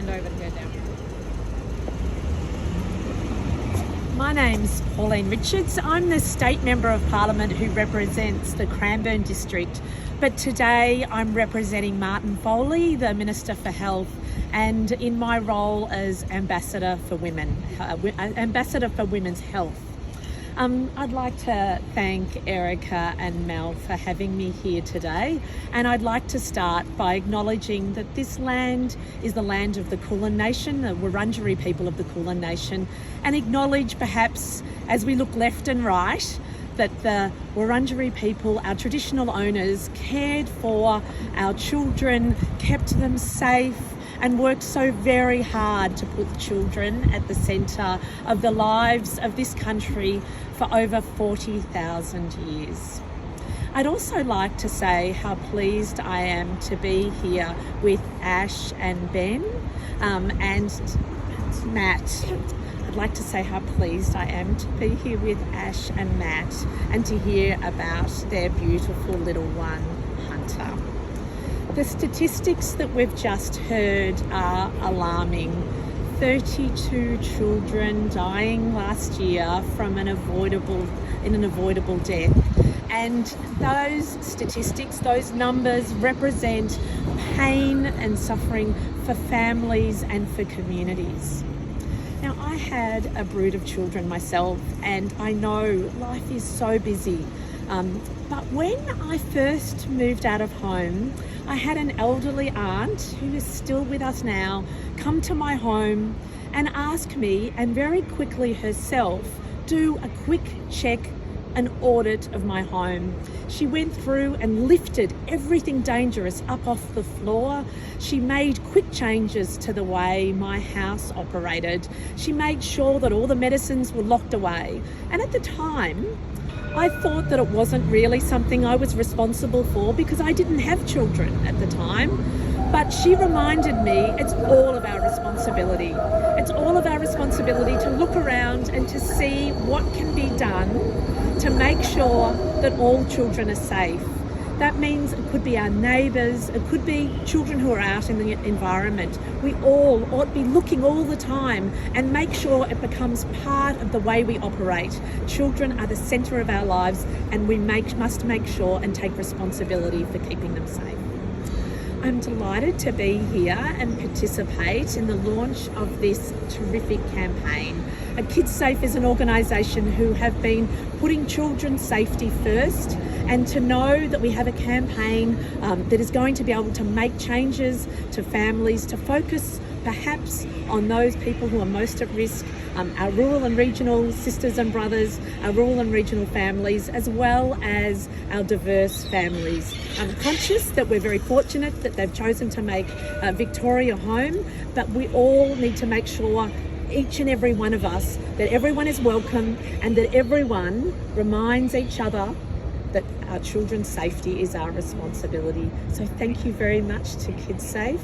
hand over to her now. My name's Pauline Richards. I'm the State Member of Parliament who represents the Cranbourne District, but today I'm representing Martin Foley, the Minister for Health, and in my role as Ambassador for Women, Ambassador for Women's Health. I'd like to thank Erica and Mel for having me here today, and I'd like to start by acknowledging that this land is the land of the Kulin Nation, the Wurundjeri people of the Kulin Nation, and acknowledge perhaps as we look left and right that the Wurundjeri people, our traditional owners, cared for our children, kept them safe, and worked so very hard to put children at the centre of the lives of this country for over 40,000 years. I'd also like to say how pleased I am to be here with Ash and Ben and Matt. I'd like to say how pleased I am to be here with Ash and Matt and to hear about their beautiful little one, Hunter. The statistics that we've just heard are alarming. 32 children dying last year from an avoidable death. And those statistics, those numbers represent pain and suffering for families and for communities. Now, I had a brood of children myself, and I know life is so busy. But when I first moved out of home, I had an elderly aunt who is still with us now come to my home and ask me, and very quickly herself, do a quick check, an audit of my home. She went through and lifted everything dangerous up off the floor. She made quick changes to the way my house operated. She made sure that all the medicines were locked away. And at the time, I thought that it wasn't really something I was responsible for because I didn't have children at the time. But she reminded me it's all of our responsibility. It's all of our responsibility to look around and to see what can be done to make sure that all children are safe. That means it could be our neighbours, it could be children who are out in the environment. We all ought to be looking all the time and make sure it becomes part of the way we operate. Children are the centre of our lives, and we must make sure and take responsibility for keeping them safe. I'm delighted to be here and participate in the launch of this terrific campaign. Kidsafe is an organisation who have been putting children's safety first, and to know that we have a campaign that is going to be able to make changes to families, to focus perhaps on those people who are most at risk, our rural and regional sisters and brothers, our rural and regional families, as well as our diverse families. I'm conscious that we're very fortunate that they've chosen to make Victoria home, but we all need to make sure, each and every one of us, that everyone is welcome and that everyone reminds each other that our children's safety is our responsibility. So thank you very much to Kidsafe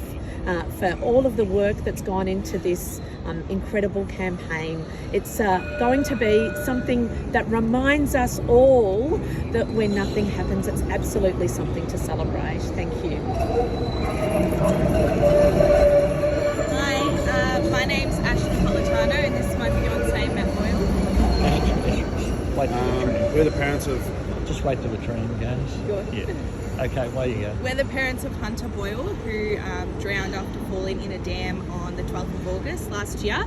for all of the work that's gone into this incredible campaign. It's going to be something that reminds us all that when nothing happens, it's absolutely something to celebrate. Thank you. Hi, my name's Ash Napolitano, and this is my fiance, Matt Boyle. Wait till the train. We're the parents of... Just wait till the train goes. Good. Yeah. Okay, away you go. We're the parents of Hunter Boyle, who drowned after falling in a dam on the 12th of August last year.